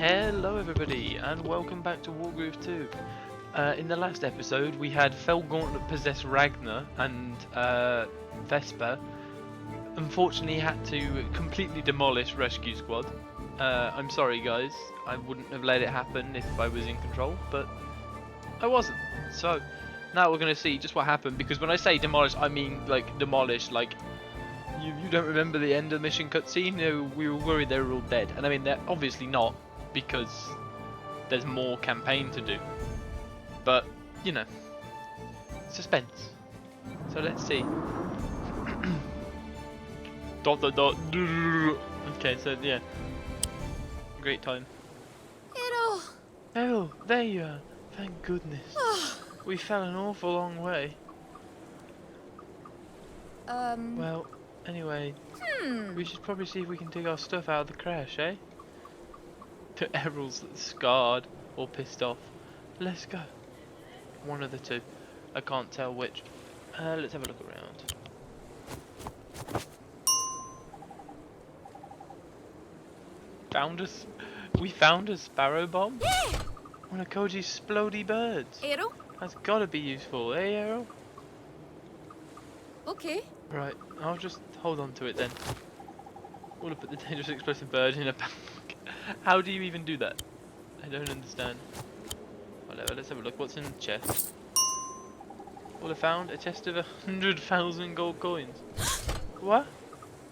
Hello everybody and welcome back to Wargroove 2. In the last episode we had Felgauntlet possess Ragnar and Vesper. Unfortunately had to completely demolish Rescue Squad. I'm sorry guys, I wouldn't have let it happen if I was in control, but I wasn't. So now we're going to see just what happened, because when I say demolish I mean like demolish, like you don't remember the end of the mission cutscene? No, we were worried they were all dead, and I mean they're obviously not, because there's more campaign to do, but you know, suspense. So let's see. Dot dot dot. Okay, so yeah, great time. It'll... Oh, there you are. Thank goodness. We fell an awful long way. Well, anyway, we should probably see if we can dig our stuff out of the crash, eh? Errol's scarred or pissed off. Let's go. One of the two. I can't tell which. Let's have a look around. We found a sparrow bomb? Yeah! One of Koji's splody birds. Arrow? That's gotta be useful, eh, Errol? Okay. Right, I'll just hold on to it then. We'll put the dangerous explosive bird in a backpack. How do you even do that? I don't understand. Whatever, let's have a look. What's in the chest? All I found, a chest of 100,000 gold coins. What?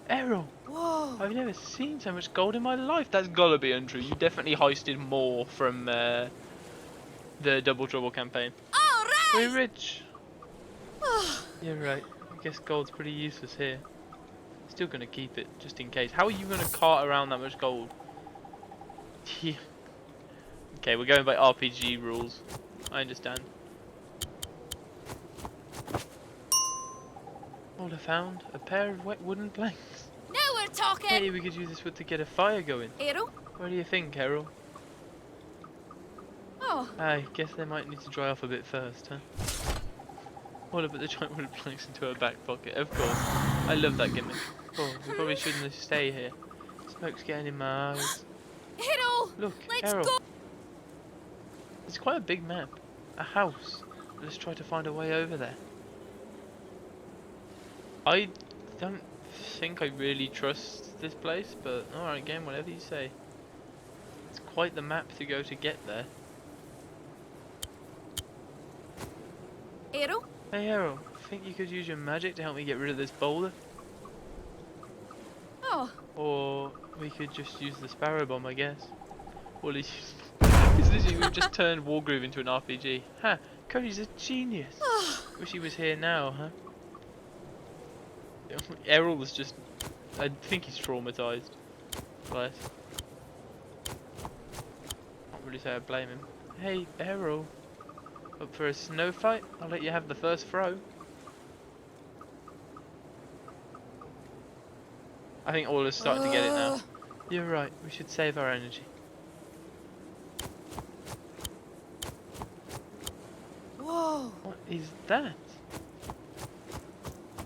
Errol! Whoa! I've never seen so much gold in my life. That's gotta be untrue. You definitely heisted more from the Double Trouble campaign. Alright! We're rich! You're right. I guess gold's pretty useless here. Still gonna keep it, just in case. How are you gonna cart around that much gold? Yeah. Okay, we're going by RPG rules. I understand. All I found, a pair of wet wooden planks. Now we're talking! Hey, we could use this wood to get a fire going. Arrow? What do you think, Errol? Oh. I guess they might need to dry off a bit first, huh? What about the giant wooden planks into her back pocket? Of course. I love that gimmick. Oh, we probably shouldn't stay here. Smoke's getting in my eyes. Arrow! Look, Let's Errol. go! It's quite a big map. A house. Let's try to find a way over there. I don't think I really trust this place, but alright game, whatever you say. It's quite the map to go to get there. Arrow? Hey Errol, think you could use your magic to help me get rid of this boulder? Oh. Or we could just use the sparrow bomb, I guess. Well, it's literally, we've just turned Wargroove into an RPG. Ha! Cody's a genius! Wish he was here now, huh? Errol was just... I think he's traumatized. Bless. Can't really say I blame him. Hey, Errol. Up for a snow fight? I'll let you have the first throw. I think all is starting to get it now. You're right, we should save our energy. Whoa! What is that?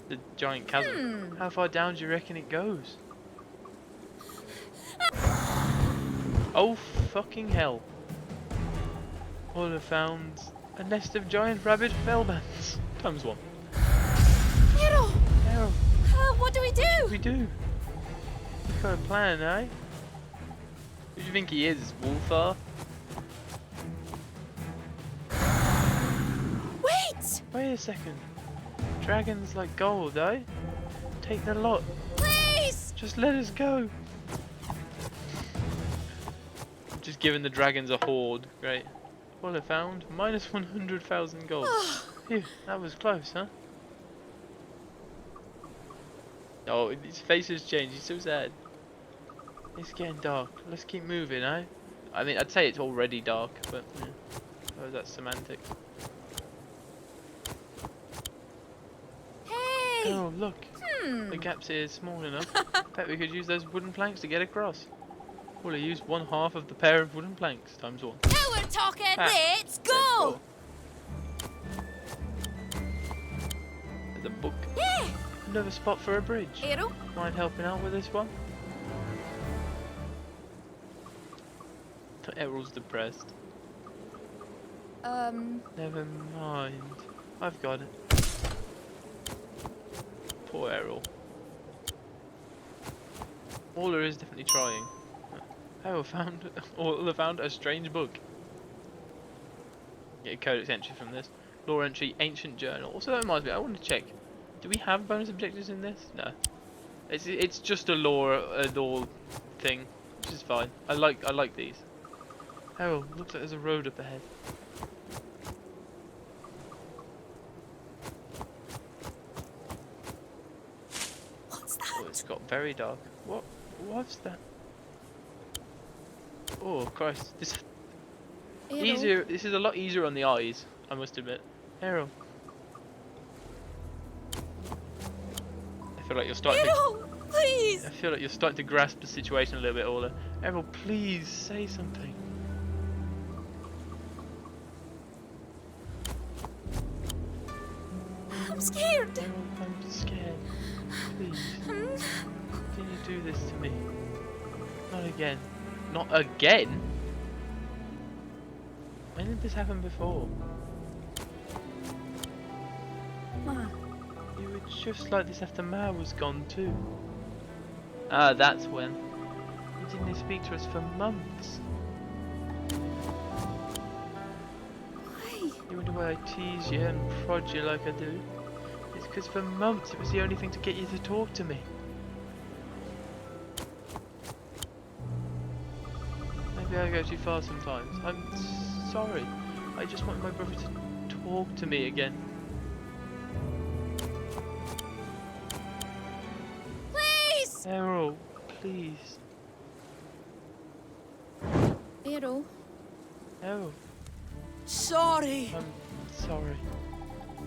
The giant chasm. How far down do you reckon it goes? Oh fucking hell. All I found a nest of giant rabbit fellbats. Times one. Arrow! Errol, What do we do? we do. We've got a plan, eh? Who do you think he is, Wolfar? Wait! Wait a second. Dragons like gold, eh? Take the lot. Please! Just let us go. Just giving the dragons a horde. Great. What I found? Minus 100,000 gold. Phew, that was close, huh? Oh, his face has changed. He's so sad. It's getting dark. Let's keep moving, eh? I mean, I'd say it's already dark, but yeah. Oh, that's semantics. Hey! Oh, look. The gaps here is small enough. Bet we could use those wooden planks to get across. Well, I used one half of the pair of wooden planks times one. Now we're talking! Let's go! There's a book. Yeah! Another spot for a bridge. Arrow? Mind helping out with this one? Errol's depressed. Um, Never mind. I've got it. Poor Errol. Orla is definitely trying. Orla found a strange book. Get a codex entry from this. Lore entry, ancient journal. Also, that reminds me, I want to check. Do we have bonus objectives in this? No. It's just a lore thing, which is fine. I like these. Oh, looks like there's a road up ahead. what's Oh, that? it's got very dark. What was that? Oh Christ, this Errol. easier. This is a lot easier on the eyes, I must admit. Errol. I feel like you're starting to. Errol, please. I feel like you're starting to grasp the situation a little bit, Orla. Errol, please say something. I'm scared. Errol, I'm scared. Please. Can you do this to me? Not again. Not again? When did this happen before? Ma. You were just like this after Ma was gone too. Ah, that's when. You didn't speak to us for months. Why? You wonder why I tease you and prod you like I do? It's because for months it was the only thing to get you to talk to me. Maybe I go too far sometimes. I'm sorry. I just want my brother to talk to me again. Please. Errol, please. Errol. Errol, Sorry. I'm sorry.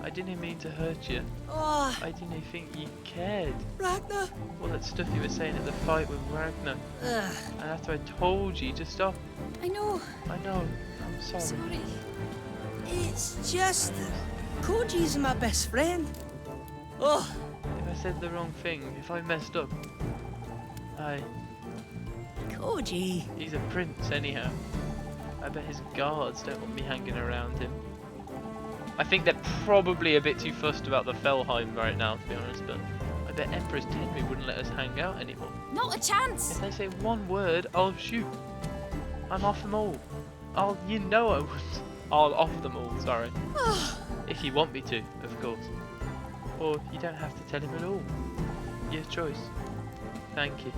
I didn't mean to hurt you. Oh, I didn't think you cared. Ragnar. All that stuff you were saying at the fight with Ragnar. Ugh. And after I told you to stop. I know. I know. I'm sorry. Sorry. It's just Koji's my best friend. Oh, If I said the wrong thing, if I messed up. Koji. He's a prince anyhow. I bet his guards don't want me hanging around him. I think they're probably a bit too fussed about the Felheim right now, to be honest, but I bet Empress Tenri wouldn't let us hang out anymore. Not a chance. If they say one word, I'll shoot. I'm off them all. You know I would. I'll off them all, sorry. If you want me to, of course. Or you don't have to tell him at all. Your choice. Thank you.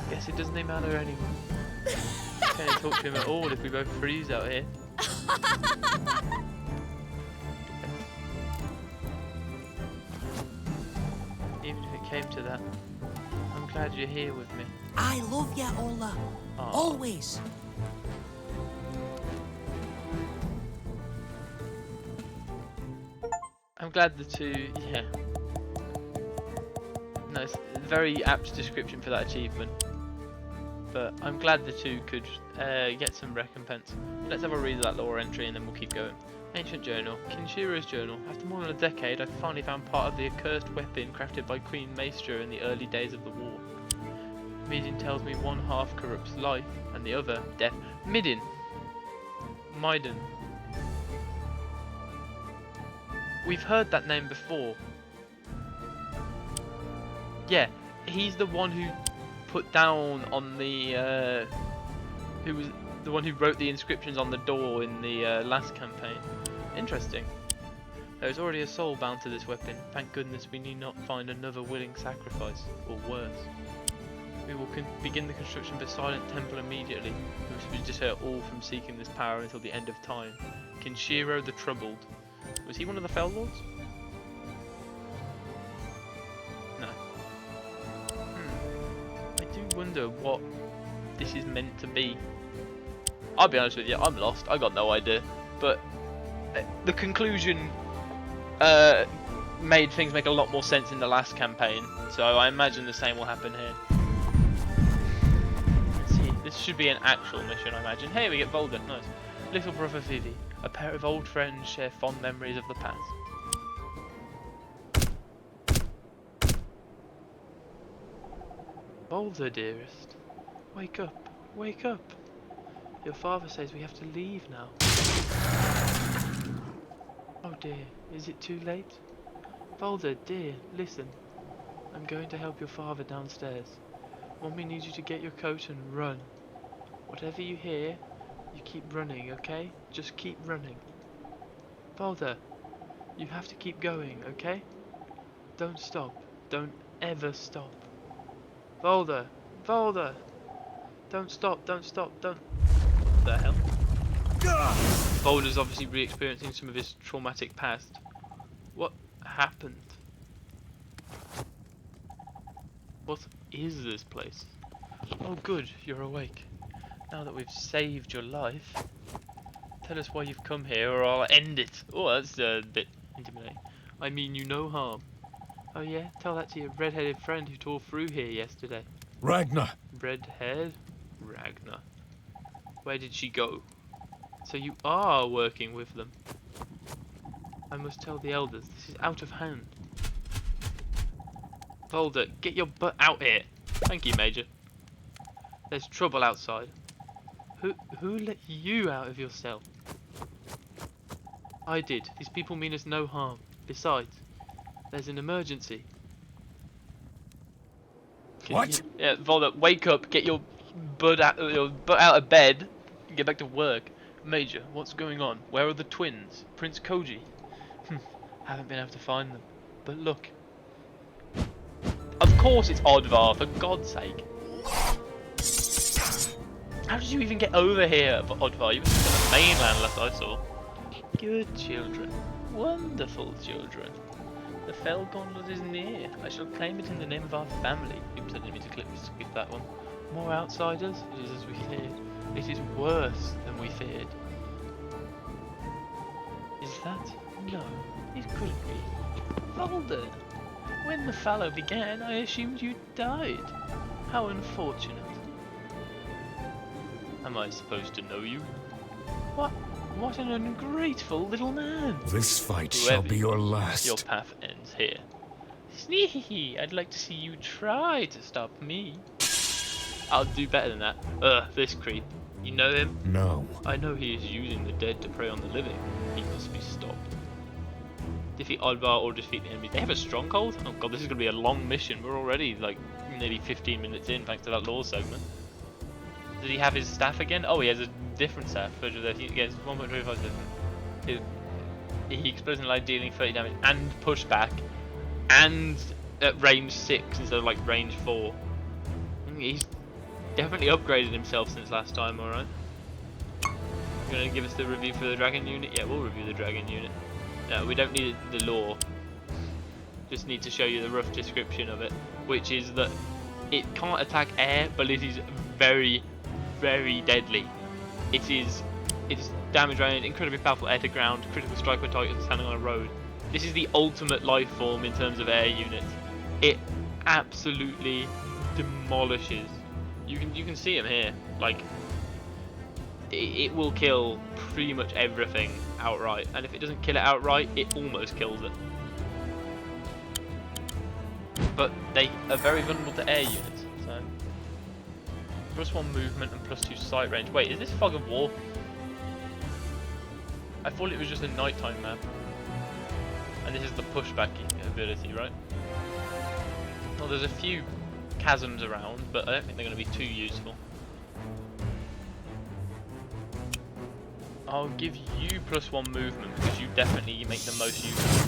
Guess it doesn't even matter anyway. Can't talk to him at all if we both freeze out here. Even if it came to that, I'm glad you're here with me. I love ya, Ola. Aw. Always. I'm glad the two, yeah. No, it's a very apt description for that achievement. But I'm glad the two could get some recompense. Let's have a read of that lore entry and then we'll keep going. Ancient journal. Kinshiro's journal. After more than a decade, I finally found part of the accursed weapon crafted by Queen Maestra in the early days of the war. Midin tells me one half corrupts life and the other death. Midin! Maiden. We've heard that name before. Yeah, he's the one who put down on the who was the one who wrote the inscriptions on the door in the last campaign. Interesting. There is already a soul bound to this weapon. Thank goodness we need not find another willing sacrifice, or worse. We will begin the construction of a silent temple immediately, which will deter all from seeking this power until the end of time. Kinshiro the Troubled. Was he one of the Fell Lords? No. I do wonder what this is meant to be. I'll be honest with you, I'm lost. I got no idea. But the conclusion made things make a lot more sense in the last campaign, so I imagine the same will happen here. Let's see, this should be an actual mission, I imagine. Hey, we get Valder, nice. Little brother Vivi, a pair of old friends share fond memories of the past. Valder, dearest, wake up, wake up. Your father says we have to leave now. Oh dear, is it too late? Valder, dear, listen. I'm going to help your father downstairs. Mommy needs you to get your coat and run. Whatever you hear, you keep running, okay? Just keep running. Valder, you have to keep going, okay? Don't stop. Don't ever stop. Valder! Valder! Don't stop, don't stop, don't... What the hell? Valder's obviously re-experiencing some of his traumatic past. What happened? What is this place? Oh good, you're awake. Now that we've saved your life, tell us why you've come here or I'll end it. Oh, that's a bit intimidating. I mean you no harm. Oh yeah? Tell that to your red-headed friend who tore through here yesterday. Ragnar! Red-head? Ragnar. Where did she go? So you are working with them. I must tell the elders, this is out of hand. Valder, get your butt out here. Thank you, Major. There's trouble outside. Who let you out of your cell? I did. These people mean us no harm. Besides, there's an emergency. What? Yeah, Valder, wake up, get your butt out of bed, and get back to work. Major, what's going on? Where are the twins? Prince Koji? Haven't been able to find them. But look. Of course it's Oddvar, for God's sake. How did you even get over here, Oddvar? You were just on the mainland last I saw. Good children. Wonderful children. The Fell Gauntlet is near. I shall claim it in the name of our family. Oops, I didn't mean to skip that one. More outsiders? It is as we feared. It is worse than we feared. Is that? No, it couldn't be. Valder! When the fallow began, I assumed you died. How unfortunate. Am I supposed to know you? What an ungrateful little man. This fight Whoever shall be your last. Your path ends here. Sneeky, I'd like to see you try to stop me. I'll do better than that. This creep. You know him? No. I know he is using the dead to prey on the living. He must be stopped. Defeat Oddvar or defeat the enemy. They have a stronghold? Oh god, this is going to be a long mission. We're already like nearly 15 minutes in thanks to that lore segment. Did he have his staff again? Oh, he has a different staff. He gets 1.25 different. He explodes in light, dealing 30 damage and pushback, and at range 6 instead of like range 4. He's definitely upgraded himself since last time. All right. You're gonna give us the review for the dragon unit? Yeah, we'll review the dragon unit. No, we don't need the lore. Just need to show you the rough description of it, which is that it can't attack air, but it is very, very deadly. It is damage range, incredibly powerful air to ground, critical strike when target standing on a road. This is the ultimate life form in terms of air units. It absolutely demolishes. You can see him here. Like it will kill pretty much everything outright, and if it doesn't kill it outright, it almost kills it. But they are very vulnerable to air units. So +1 movement and +2 sight range. Wait, is this Fog of War? I thought it was just a nighttime map. And this is the pushback ability, right? Well, there's a few chasms around, but I don't think they're going to be too useful. I'll give you +1 movement because you definitely make the most use of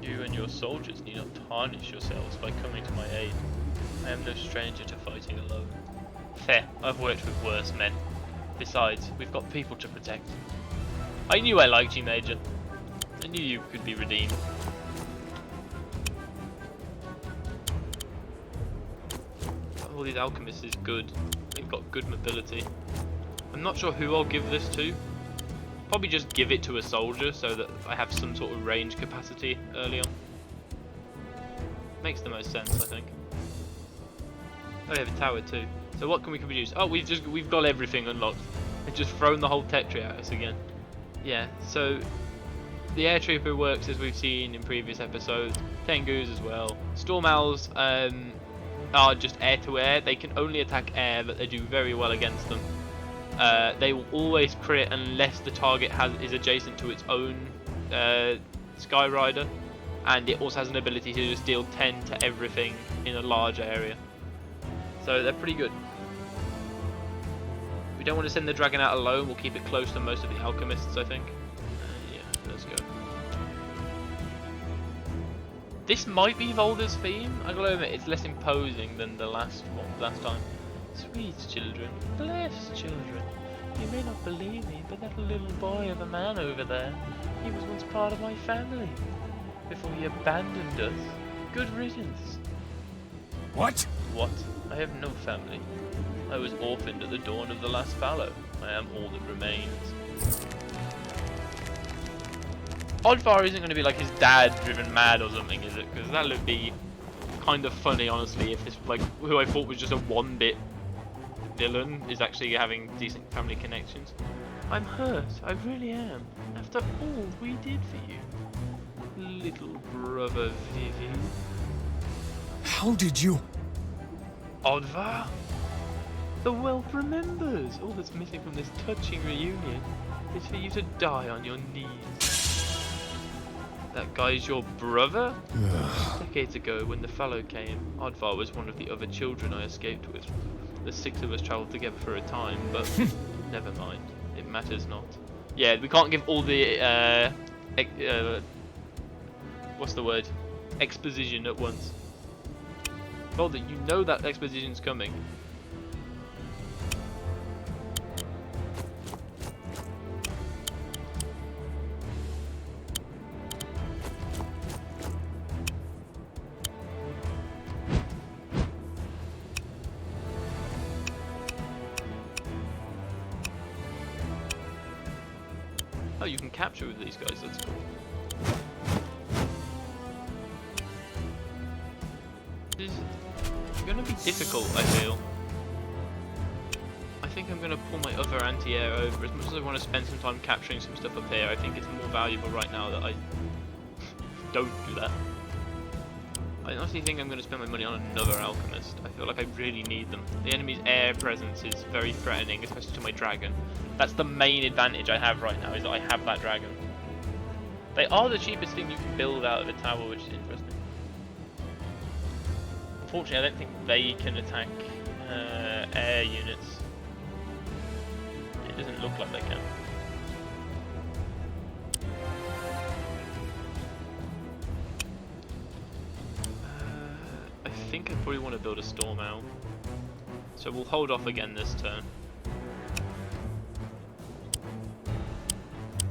it. You and your soldiers need not tarnish yourselves by coming to my aid. I am no stranger to fighting alone. Fair, I've worked with worse men. Besides, we've got people to protect. I knew I liked you, Major. I knew you could be redeemed. All these alchemists is good. They've got good mobility. I'm not sure who I'll give this to. Probably just give it to a soldier so that I have some sort of range capacity early on. Makes the most sense, I think. Oh, we have a tower too. So what can we produce? Oh, we've got everything unlocked. They've just thrown the whole tech tree at us again. Yeah, so the air trooper works as we've seen in previous episodes. Tengus as well. Storm owls are just air to air. They can only attack air, but they do very well against them. they will always crit unless the target is adjacent to its own Sky Rider, and it also has an ability to just deal 10 to everything in a large area. So they're pretty good. We don't want to send the dragon out alone. We'll keep it close to most of the alchemists, I think. Yeah, let's go. This might be Valder's theme. I gotta admit, it's less imposing than the last time. Sweet children, blessed children. You may not believe me, but that little boy of a man over there, he was once part of my family before he abandoned us. Good riddance. What? What? I have no family. I was orphaned at the dawn of the last fallow. I am all that remains. Oddvar isn't going to be like his dad driven mad or something, is it? Because that would be kind of funny, honestly, if this, like, who I thought was just a one-bit villain is actually having decent family connections. I'm hurt, I really am. After all we did for you. Little brother Vivi. How did you? Oddvar? The world remembers. All that's missing from this touching reunion is for you to die on your knees. That guy's your brother? Decades ago, when the fallow came, Oddvar was one of the other children I escaped with. The 6 of us travelled together for a time, but never mind. It matters not. Yeah, we can't give all the what's the word? Exposition at once. Valder, you know that exposition's coming. Oh, you can capture with these guys, that's cool. This is gonna be difficult, I feel. I think I'm gonna pull my other anti-air over. As much as I want to spend some time capturing some stuff up here, I think it's more valuable right now that I don't do that. I honestly think I'm going to spend my money on another alchemist. I feel like I really need them. The enemy's air presence is very threatening, especially to my dragon. That's the main advantage I have right now, is that I have that dragon. They are the cheapest thing you can build out of a tower, which is interesting. Unfortunately, I don't think they can attack air units. It doesn't look like they can. I think I probably want to build a storm owl. So we'll hold off again this turn.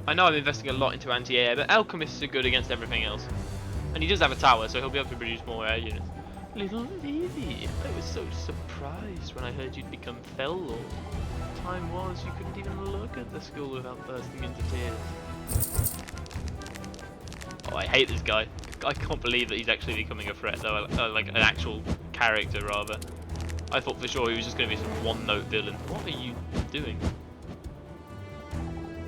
I know I'm investing a lot into anti-air, but alchemists are good against everything else. And he does have a tower, so he'll be able to produce more air units. Little Vivi, I was so surprised when I heard you'd become Fell Lord. Time was you couldn't even look at the school without bursting into tears. Oh, I hate this guy. I can't believe that he's actually becoming a threat, though. Like an actual character, rather. I thought for sure he was just going to be some one-note villain. What are you doing?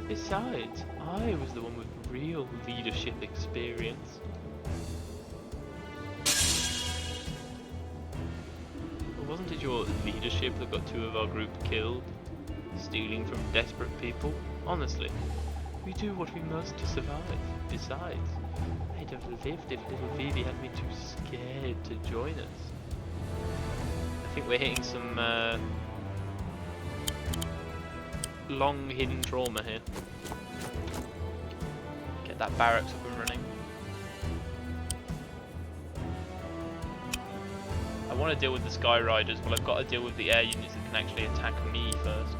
Besides, I was the one with real leadership experience. Well, wasn't it your leadership that got 2 of our group killed? Stealing from desperate people? Honestly, we do what we must to survive. Besides, I'd have lived if little Vivi hadn't been too scared to join us. I think we're hitting some long hidden trauma here. Get that barracks up and running. I want to deal with the Sky Riders, but I've got to deal with the air units that can actually attack me first.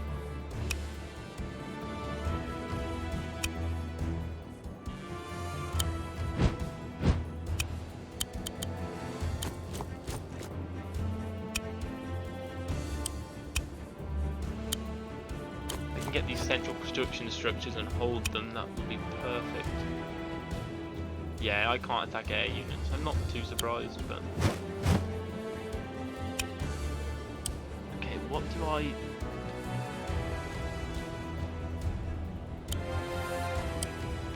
Get these central construction structures and hold them, that would be perfect. Yeah, I can't attack air units. I'm not too surprised, but... Okay, what do I...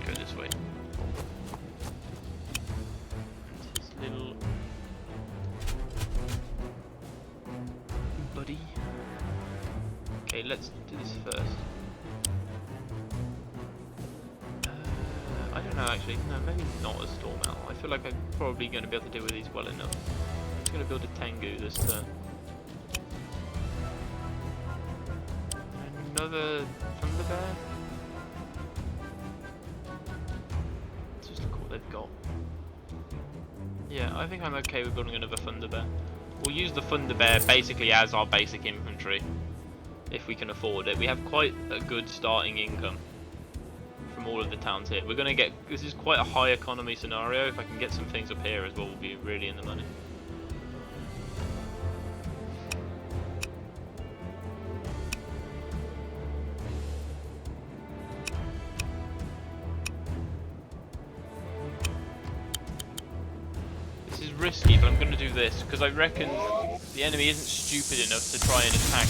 Go this way. And his little... buddy. Okay, let's do this first. I don't know actually. No, maybe not a storm owl. I feel like I'm probably going to be able to deal with these well enough. I'm just going to build a Tengu this turn. Another Thunder Bear. Let's just look what they've got. Yeah, I think I'm okay with building another Thunder Bear. We'll use the Thunder Bear basically as our basic infantry, if we can afford it. We have quite a good starting income from all of the towns here. We're going to get, this is quite a high economy scenario. If I can get some things up here as well, we'll be really in the money. Risky, but I'm going to do this because I reckon the enemy isn't stupid enough to try and attack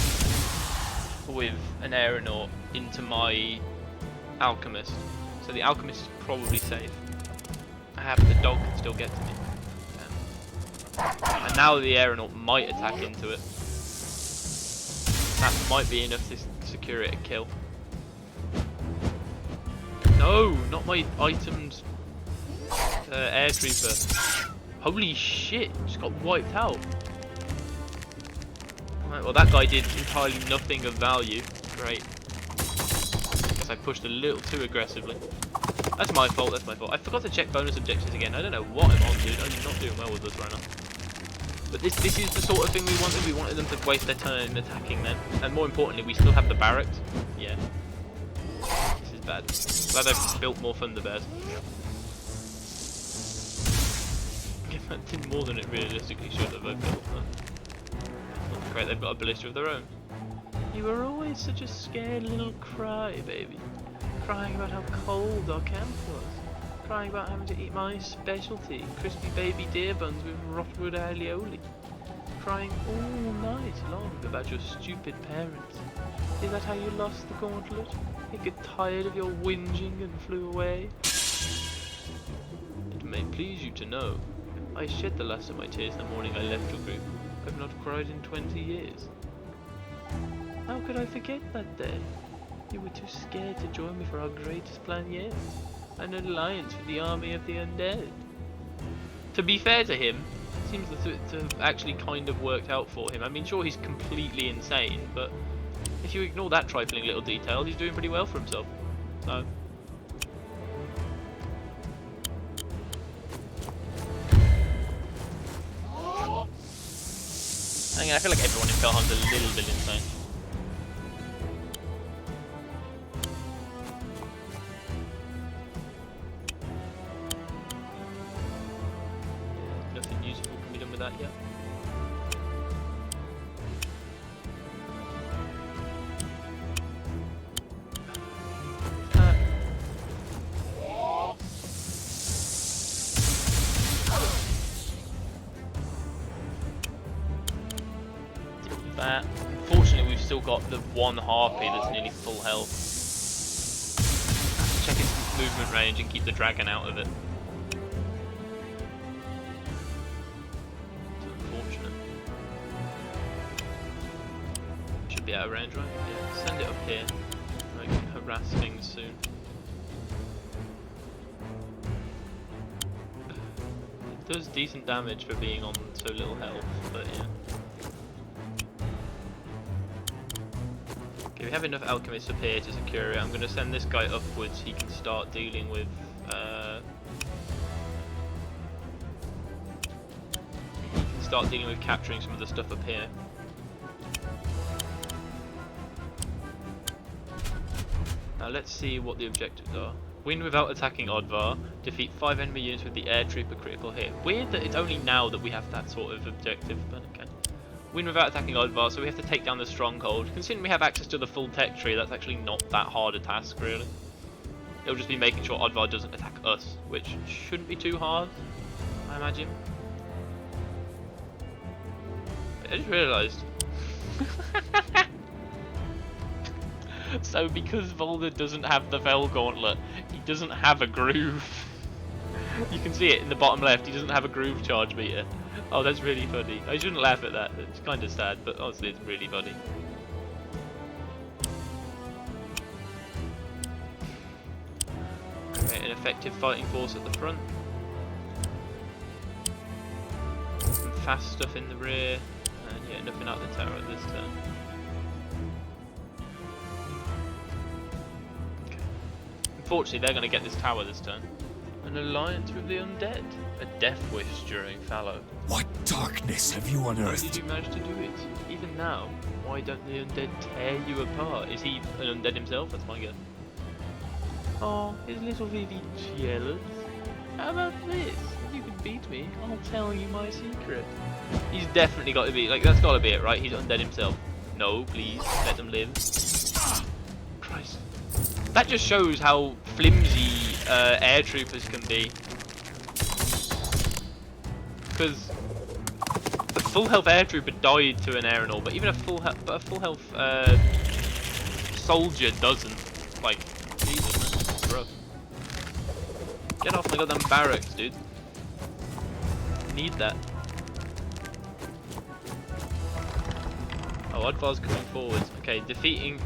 with an aeronaut into my alchemist. So the alchemist is probably safe. The dog can still get to me. And now the aeronaut might attack into it. That might be enough to secure it a kill. No, not my items. Air trooper. Holy shit, just got wiped out. Right, well that guy did entirely nothing of value. Great. Guess I pushed a little too aggressively. That's my fault, that's my fault. I forgot to check bonus objectives again. I don't know what I'm on, dude. I'm not doing well with this right now. But this is the sort of thing we wanted. We wanted them to waste their turn attacking then. And more importantly, we still have the barracks. Yeah. This is bad. Glad I've built more Thunder Bears. That did more than it realistically should have. I built that. Great, they've got a ballista of their own. You were always such a scared little crybaby. Crying about how cold our camp was. Crying about having to eat my specialty, crispy baby deer buns with rotwood aioli. Crying all night long about your stupid parents. Is that how you lost the gauntlet? You got tired of your whinging and flew away? It may please you to know I shed the last of my tears the morning I left your group. I've not cried in 20 years. How could I forget that day? You were too scared to join me for our greatest plan yet. An alliance with the army of the undead. To be fair to him, it seems to have actually kind of worked out for him. I mean, sure, he's completely insane, but if you ignore that trifling little detail, he's doing pretty well for himself. So... I feel like everyone in Felheim's a little bit insane. Nothing useful can be done with that yet. Unfortunately, we've still got the one harpy that's nearly full health. Check its movement range and keep the dragon out of it. It's unfortunate. Should be out of range, right? Yeah, send it up here. I can harass things soon. It does decent damage for being on so little health, but yeah. Okay, we have enough alchemists up here to secure it. I'm going to send this guy upwards. He can start dealing with capturing some of the stuff up here. Now let's see what the objectives are. Win without attacking Odvar. Defeat 5 enemy units with the air trooper critical hit. Weird that it's only now that we have that sort of objective, but okay. Win without attacking Odvar, so we have to take down the stronghold. Considering we have access to the full tech tree, that's actually not that hard a task, really. It'll just be making sure Odvar doesn't attack us, which shouldn't be too hard, I imagine. I just realised. So because Valder doesn't have the Fell Gauntlet, he doesn't have a groove. You can see it in the bottom left, he doesn't have a groove charge meter. Oh, that's really funny. I shouldn't laugh at that, it's kind of sad, but honestly it's really funny. Create an effective fighting force at the front. Some fast stuff in the rear. And yeah, nothing out the tower at this turn. Okay. Unfortunately, they're going to get this tower this turn. An alliance with the undead. A death wish during fallow. What darkness have you How did unearthed? you manage to do it? Even now, why don't the undead tear you apart? Is he an undead himself? That's my guess. Oh, is little Vivi jealous? How about this? If you can beat me, I'll tell you my secret. He's definitely got to be, like, that's got to be it, right? He's undead himself. No, please, let them live. Christ. That just shows how flimsy air troopers can be. Because a full health air trooper died to an air and all, but even a full health soldier doesn't. Like, Jesus, man, that's rough. Get off my goddamn barracks, dude. Need that. Oh, Oddvar's coming forwards. Okay,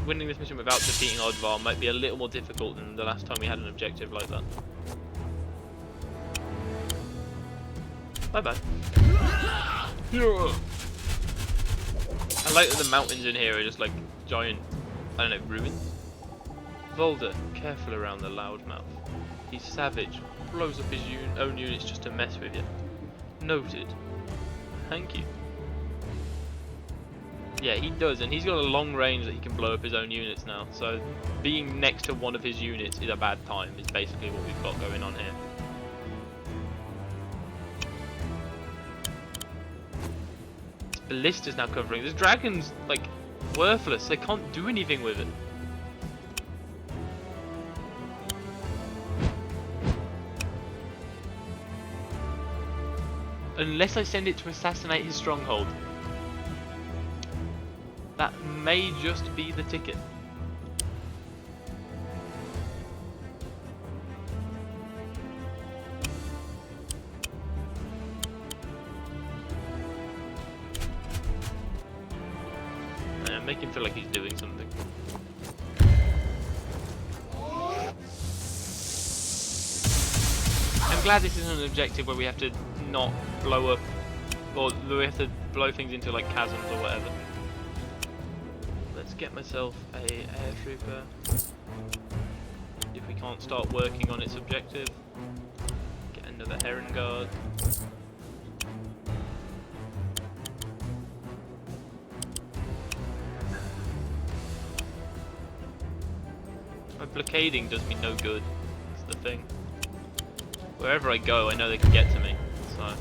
winning this mission without defeating Oddvar might be a little more difficult than the last time we had an objective like that. Bye bye. I like that the mountains in here are just like giant, I don't know, ruins. Valder, careful around the loudmouth. He's savage, blows up his own units just to mess with you. Noted. Thank you. Yeah, he does, and he's got a long range that he can blow up his own units now, so being next to one of his units is a bad time, is basically what we've got going on here. This ballista's now covering. This dragon's, like, worthless. They can't do anything with it. Unless I send it to assassinate his stronghold. That may just be the ticket. Make him feel like he's doing something. I'm glad this isn't an objective where we have to not blow up, or we have to blow things into like chasms or whatever. Let's get myself a air trooper. If we can't start working on its objective, get another Heron Guard. My blockading does me no good. That's the thing. Wherever I go, I know they can get to me. So.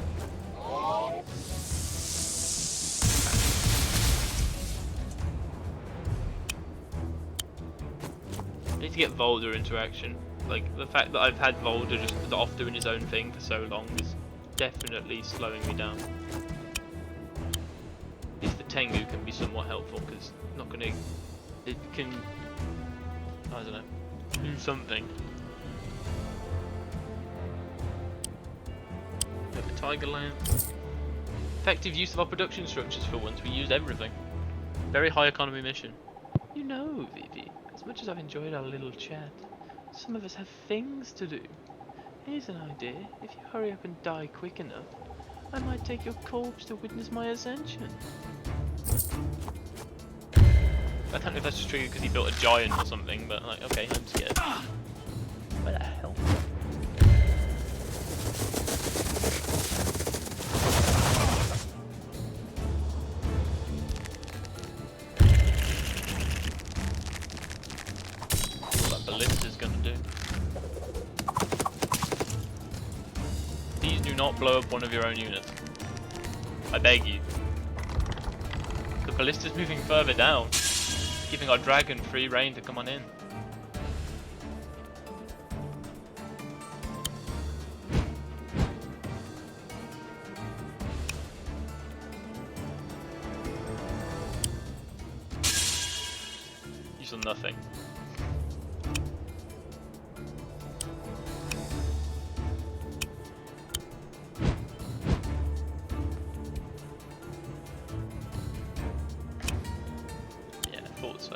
I need to get Valder into action. Like, the fact that I've had Valder just off doing his own thing for so long is definitely slowing me down. At least the Tengu can be somewhat helpful, because not gonna... It can... I don't know. Do something. Got the Tiger Lance. Effective use of our production structures for once. We used everything. Very high economy mission. You know, Vivi, as much as I've enjoyed our little chat, some of us have things to do. Here's an idea. If you hurry up and die quick enough, I might take your corpse to witness my ascension. I don't know if that's just triggered because he built a giant or something, but like, okay, I'm scared. Where the hell? What that ballista's gonna do. Please do not blow up one of your own units. I beg you. The ballista's moving further down, giving our dragon free reign to come on in. You saw nothing. Yeah, I thought so.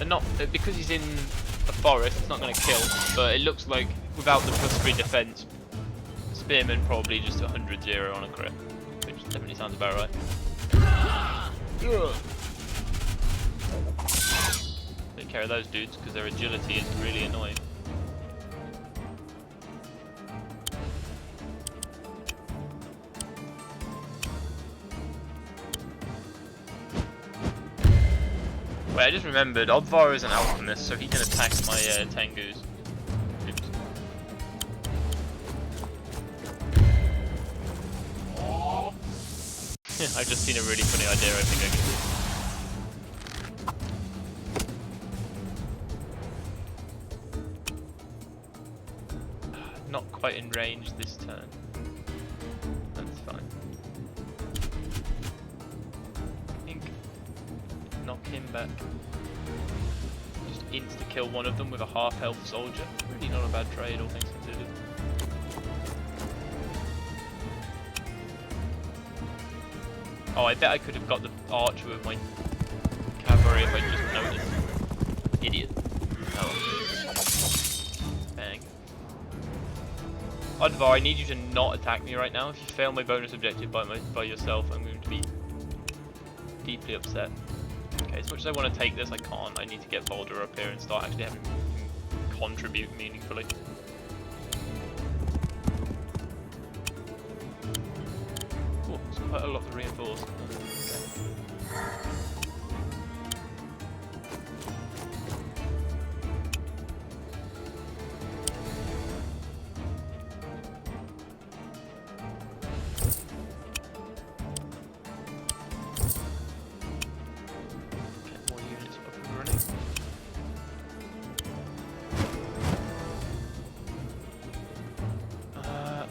And not because he's in a forest, it's not going to kill, but it looks like without the +3 defense, Spearman probably just 100-0 on a crit, which definitely sounds about right. Take care of those dudes because their agility is really annoying. Wait, I just remembered, Obvar is an alchemist, so he can attack my Tengus. Oops. I've just seen a really funny idea I think I can do. Not quite in range this turn. That's fine. I think knock him back. Just insta-kill one of them with a half-health soldier. Really not a bad trade, all things considered. Oh, I bet I could have got the archer with my cavalry if I just noticed. Idiot. Oh. Bang. Odvar, I need you to not attack me right now. If you fail my bonus objective by yourself, I'm going to be deeply upset. Okay, as much as I want to take this, I can't. I need to get Valder up here and start actually having him contribute meaningfully. Oh, it's quite a lot to reinforce. Okay.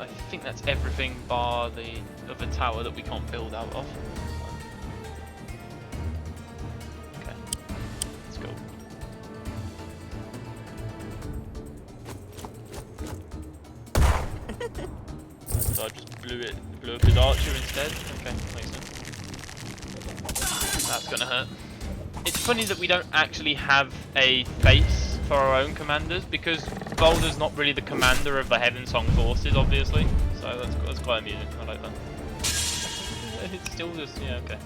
I think that's everything bar the other tower that we can't build out of. Okay, let's go. So I just blew up his archer instead. Okay, makes sense. That's gonna hurt. It's funny that we don't actually have a face for our own commanders because Valder's not really the commander of the Heavensong forces, obviously. So that's quite amusing. I like that. It's still just okay.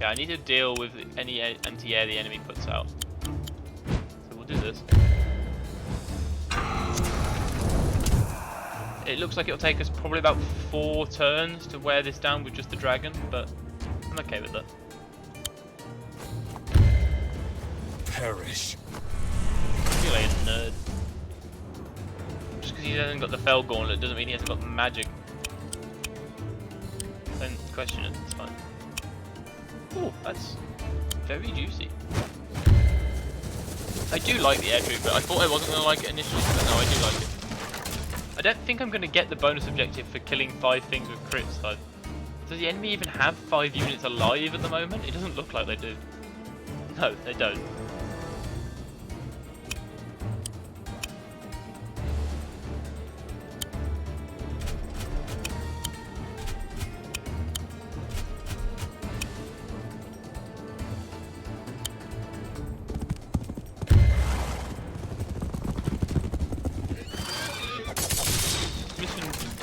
Yeah, I need to deal with any anti-air the enemy puts out. So we'll do this. It looks like it'll take us probably about 4 turns to wear this down with just the dragon, but I'm okay with that. Perish. See you later, nerd. Just because he hasn't got the Fell Gauntlet doesn't mean he hasn't got the magic. Don't question it, it's fine. Oh, that's very juicy. I do like the air troop, but I thought I wasn't going to like it initially, but no, I do like it. I don't think I'm going to get the bonus objective for killing 5 things with crits though. Does the enemy even have 5 units alive at the moment? It doesn't look like they do. No, they don't.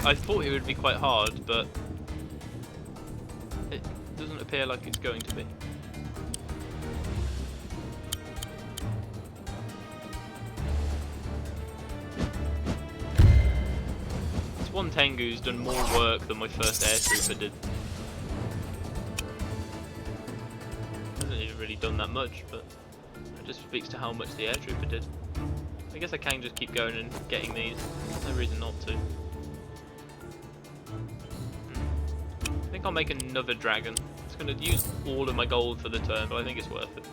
I thought it would be quite hard, but it doesn't appear like it's going to be. This one Tengu's done more work than my first air trooper did. Hasn't even really done that much, but it just speaks to how much the air trooper did. I guess I can just keep going and getting these. There's no reason not to. I think I'll make another dragon. It's going to use all of my gold for the turn, but I think it's worth it.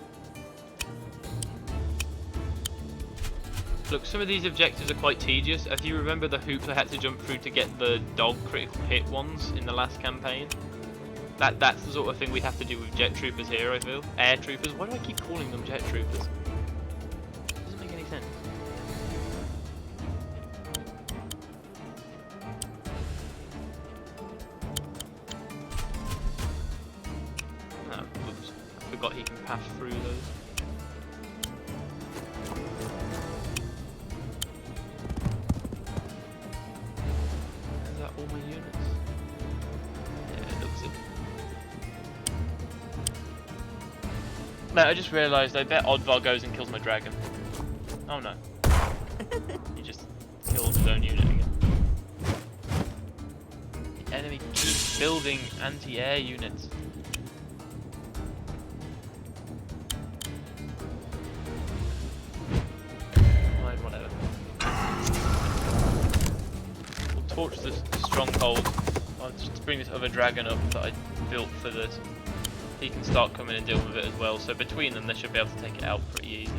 Look, some of these objectives are quite tedious. If you remember the hoops I had to jump through to get the dog critical hit ones in the last campaign, that's the sort of thing we have to do with jet troopers here, I feel. Air troopers. Why do I keep calling them jet troopers? Doesn't make any sense. forgot he can pass through those. Is that all my units? Yeah, it looks it. No, I just realised I bet Oddvar goes and kills my dragon. Oh no. He just killed his own unit again. The enemy keeps building anti-air units. Fine, whatever. We'll torch the stronghold. I'll just bring this other dragon up that I built for this. He can start coming and deal with it as well, so between them they should be able to take it out pretty easy.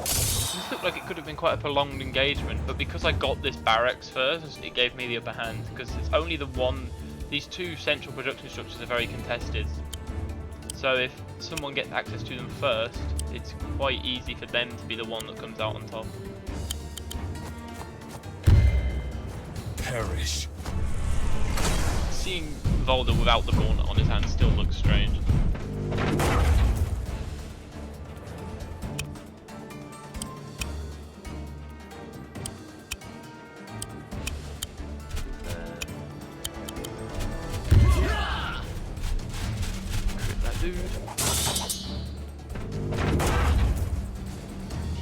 This looked like it could have been quite a prolonged engagement, but because I got this barracks first, it gave me the upper hand, because it's only the one, these two central production structures are very contested. So if someone gets access to them first, it's quite easy for them to be the one that comes out on top. Perish. Seeing Valder without the gauntlet on his hand still looks strange. That dude.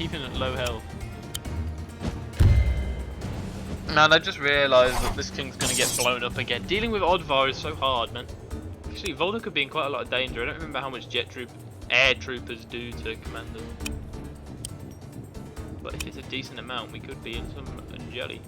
Even at low health. Man, I just realised that this thing's gonna get blown up again. Dealing with Oddvar is so hard, man. Actually, Valder could be in quite a lot of danger. I don't remember how much air troopers do to commanders. But if it's a decent amount, we could be in some jelly.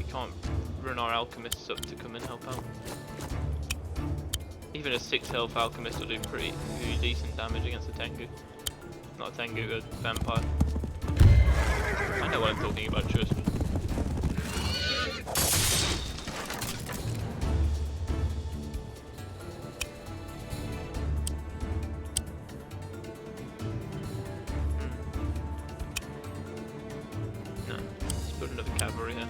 Can't run our alchemists up to come and help out. Even a 6 health alchemist will do pretty decent damage against a Tengu. Not a Tengu, a vampire. I know what I'm talking about, trust me. No, let's put another cavalry here.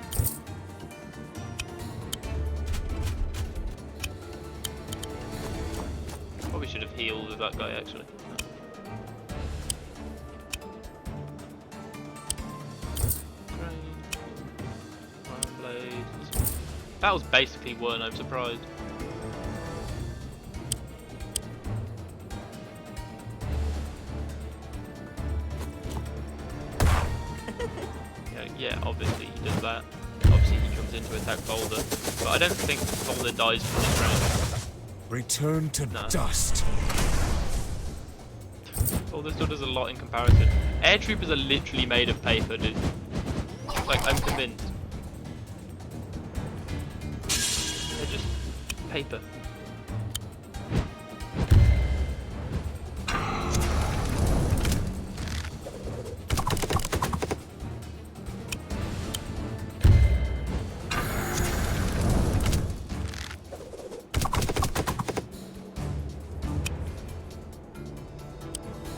Probably should have healed with that guy actually. Iron blades. That was basically won, I'm surprised. Yeah, obviously he does that. Obviously he comes in to attack Valder. But I don't think Valder dies from this round. Return to dust. Oh, this still does a lot in comparison. Air troopers are literally made of paper, dude. Like, I'm convinced. They're just paper.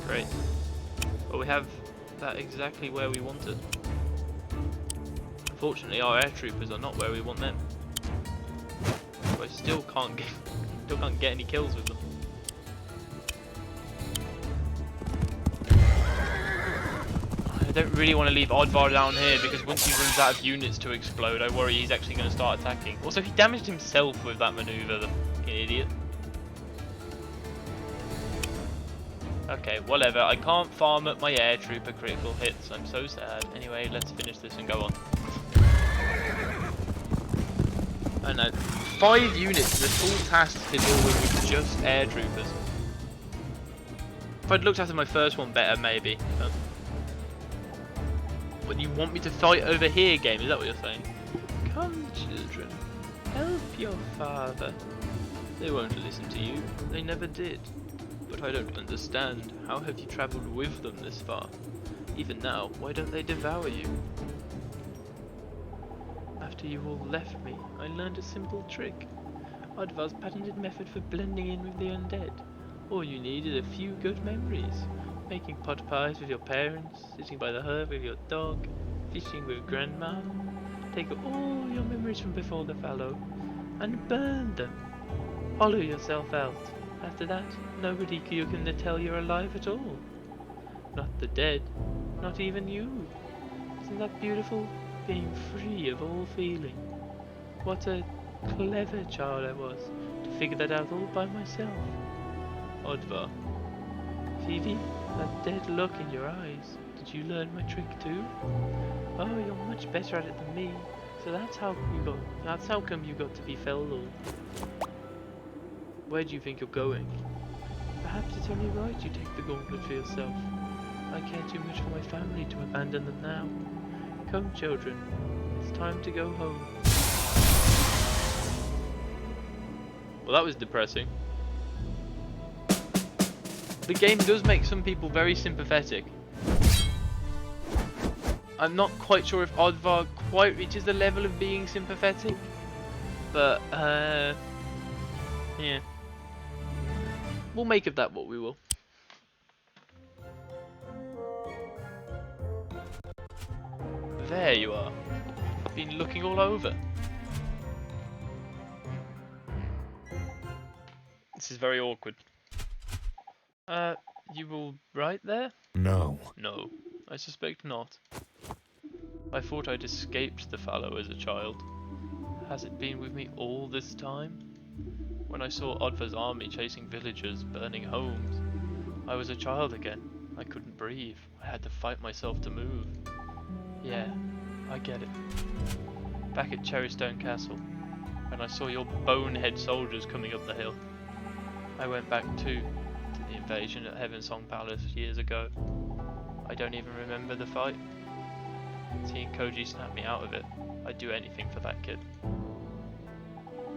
Great. Well, we have that exactly where we want it. Unfortunately, our air troopers are not where we want them. But I still can't get any kills with them. I don't really want to leave Oddvar down here because once he runs out of units to explode, I worry he's actually going to start attacking. Also, he damaged himself with that maneuver, the fucking idiot. Okay, whatever. I can't farm up my air trooper critical hits. I'm so sad. Anyway, let's finish this and go on. I know. 5 units is a tall task to deal with just air troopers. If I'd looked after my first one better, maybe. But you want me to fight over here, game? Is that what you're saying? Come, children. Help your father. They won't listen to you. They never did. But I don't understand. How have you travelled with them this far? Even now, why don't they devour you? After you all left me, I learned a simple trick. Odvar's patented method for blending in with the undead. All you need is a few good memories. Making pot pies with your parents, sitting by the hearth with your dog, fishing with grandma. Take all your memories from before the fallow and burn them. Hollow yourself out. After that, nobody can tell you're alive at all. Not the dead, not even you. Isn't that beautiful? Being free of all feeling. What a clever child I was to figure that out all by myself. Odvar. Phoebe, that dead look in your eyes. Did you learn my trick too? Oh, you're much better at it than me. So that's how come you got to be Feldor. Where do you think you're going? Perhaps it's only right you take the gauntlet for yourself. I care too much for my family to abandon them now. Come, children. It's time to go home. Well, that was depressing. The game does make some people very sympathetic. I'm not quite sure if Odvar quite reaches the level of being sympathetic, but yeah. We'll make of that what we will. There you are. Been looking all over. This is very awkward. You all right there? No. No, I suspect not. I thought I'd escaped the fallow as a child. Has it been with me all this time? When I saw Odvar's army chasing villagers, burning homes, I was a child again. I couldn't breathe. I had to fight myself to move. Yeah, I get it. Back at Cherrystone Castle, when I saw your bonehead soldiers coming up the hill, I went back too, to the invasion at Heavensong Palace years ago. I don't even remember the fight. Seeing Koji snap me out of it, I'd do anything for that kid.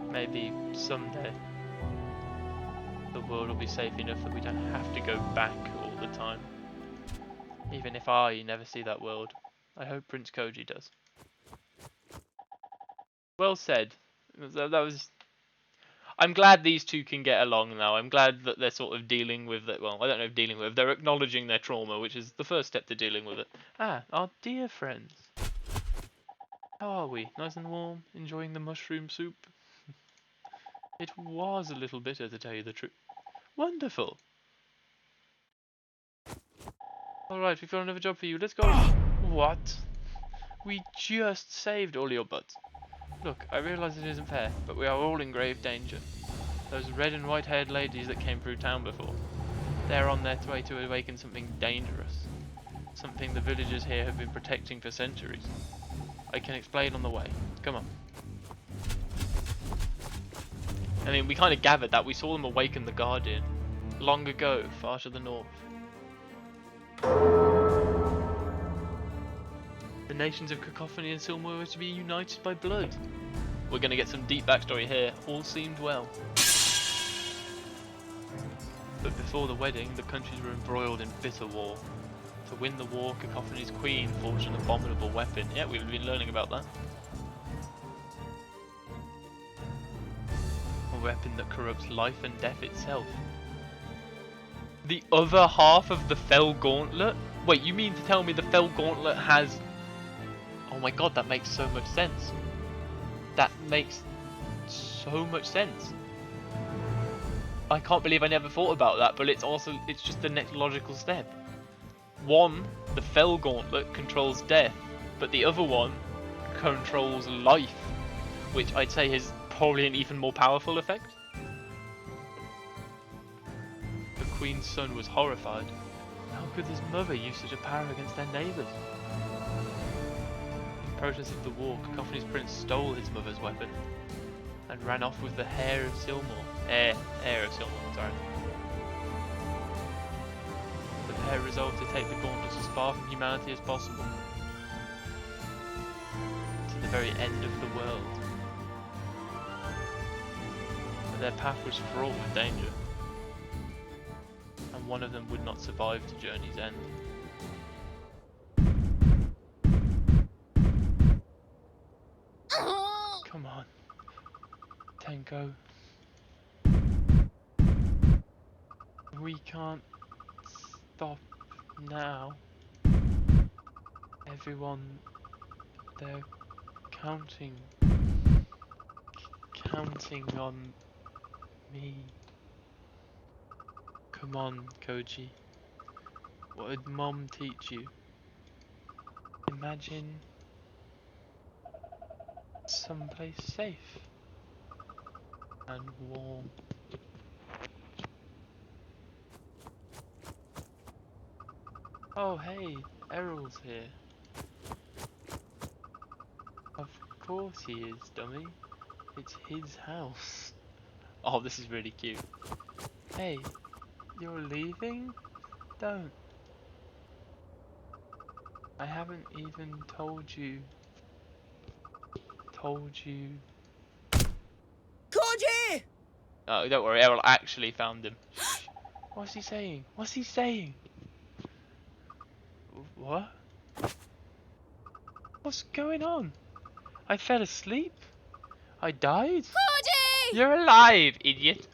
Maybe someday the world will be safe enough that we don't have to go back all the time. Even if I never see that world, I hope Prince Koji does. Well said. That was. I'm glad these two can get along now. I'm glad that they're sort of dealing with it. Well, I don't know if dealing with. They're acknowledging their trauma, which is the first step to dealing with it. Ah, our dear friends. How are we? Nice and warm? Enjoying the mushroom soup? It was a little bitter, to tell you the truth. Wonderful. Alright, we've got another job for you. Let's go. What? We just saved all your butts. Look, I realise it isn't fair, but we are all in grave danger. Those red and white haired ladies that came through town before, they're on their way to awaken something dangerous. Something the villagers here have been protecting for centuries. I can explain on the way. Come on. I mean, we kind of gathered that. We saw them awaken the Guardian long ago, far to the north. The nations of Cacophony and Silmore were to be united by blood. We're going to get some deep backstory here. All seemed well. But before the wedding, the countries were embroiled in bitter war. To win the war, Cacophony's queen forged an abominable weapon. Yeah, we've been learning about that. A weapon that corrupts life and death itself. The other half of the Fell Gauntlet? Wait, you mean to tell me the Fell Gauntlet has... Oh my god, that makes so much sense. That makes so much sense. I can't believe I never thought about that, but it's just the next logical step. One, the Fell Gauntlet controls death, but the other one controls life, which I'd say is probably an even more powerful effect. The Queen's son was horrified. How could his mother use such a power against their neighbours? In the process of the war, Cacophony's prince stole his mother's weapon and ran off with the heir of Silmore. Heir of Silmore, sorry. The pair resolved to take the gauntlets as far from humanity as possible, to the very end of the world. But their path was fraught with danger, and one of them would not survive to journey's end. Tenko. We can't stop now. Everyone, they're counting on me. Come on, Koji. What did Mom teach you? Imagine someplace safe and warm. Oh hey, Errol's here. Of course he is, dummy. It's his house. Oh, this is really cute. Hey, you're leaving? Don't. I haven't even told you. Koji! Oh, don't worry, Errol actually found him. What's he saying? What's he saying? What? What's going on? I fell asleep? I died? Cody! You're alive, idiot!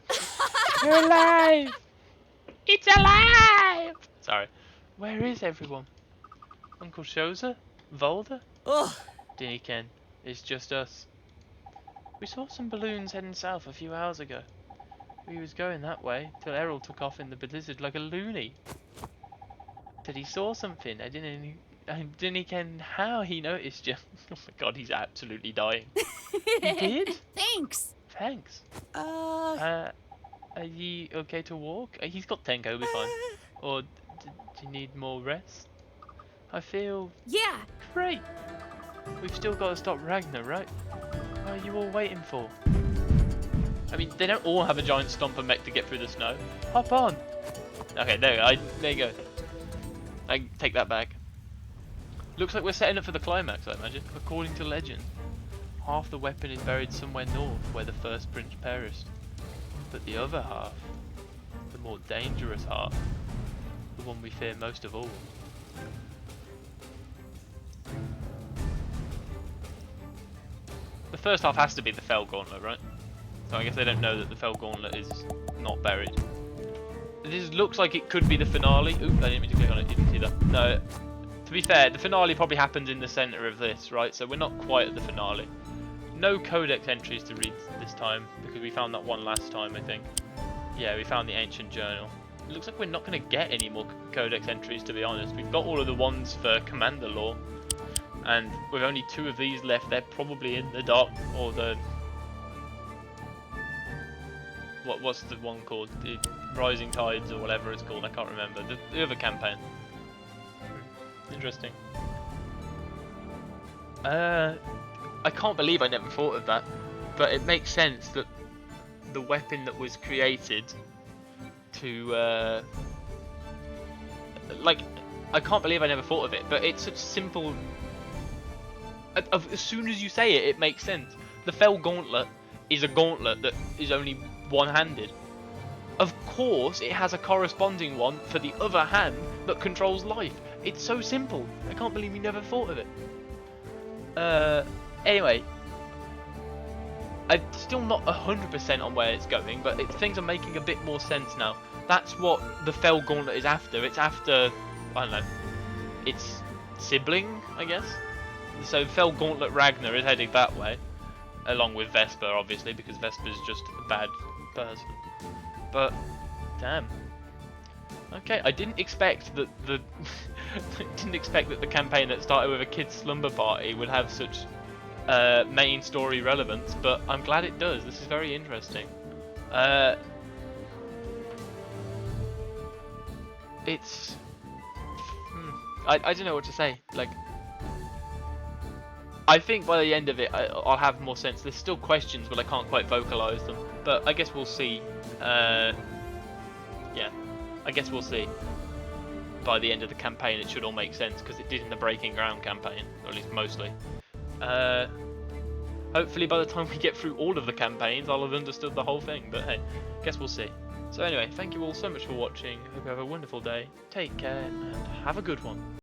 You're alive! It's alive! Sorry. Where is everyone? Uncle Shoza? Valder? Oh, Dinny Ken. It's just us. We saw some balloons heading south a few hours ago. We was going that way till Errol took off in the blizzard like a loony. Said he saw something. I didn't ken how he noticed you. Oh my god, he's absolutely dying. He did? Thanks. Thanks. uh, Are you okay to walk? He's got Tenko, he'll be fine. Or do you need more rest? I feel Yeah. great. We've still got to stop Ragnar, right? What are you all waiting for? I mean, they don't all have a giant stomper mech to get through the snow. Hop on. Okay, there you go. I take that back. Looks like we're setting up for the climax, I imagine. According to legend, half the weapon is buried somewhere north where the first prince perished. But the other half, the more dangerous half, the one we fear most of all. The first half has to be the Fell Gauntlet, right? So I guess they don't know that the Fell Gauntlet is not buried. This looks like it could be the finale. Oop, I didn't mean to click on it, you didn't see that. No, to be fair, the finale probably happens in the centre of this, right? So we're not quite at the finale. No codex entries to read this time, because we found that one last time, I think. Yeah, we found the ancient journal. It looks like we're not going to get any more codex entries, to be honest. We've got all of the ones for Commander Law, and with only 2 of these left, they're probably in the dock, or the... What's the one called? The Rising Tides, or whatever it's called, I can't remember. The other campaign. Interesting. I can't believe I never thought of that, but it makes sense that the weapon that was created to, like, I can't believe I never thought of it, but it's such simple. As soon as you say it, it makes sense. The Fell Gauntlet is a gauntlet that is only one-handed. Of course, it has a corresponding one for the other hand that controls life. It's so simple. I can't believe we never thought of it. Anyway, I'm still not 100% on where it's going, but things are making a bit more sense now. That's what the Fell Gauntlet is after. It's after, I don't know, its sibling, I guess. So Fell Gauntlet Ragnar is heading that way, along with Vesper, obviously, because Vesper's just a bad person. But damn. Okay, I didn't expect that the the campaign that started with a kids' slumber party would have such main story relevance, but I'm glad it does. This is very interesting. It's I don't know what to say. Like, I think by the end of it, I'll have more sense. There's still questions, but I can't quite vocalize them. But I guess we'll see. Yeah, I guess we'll see. By the end of the campaign, it should all make sense, because it did in the Breaking Ground campaign, or at least mostly. Hopefully by the time we get through all of the campaigns, I'll have understood the whole thing, but hey, guess we'll see. So anyway, thank you all so much for watching. Hope you have a wonderful day, take care, and have a good one.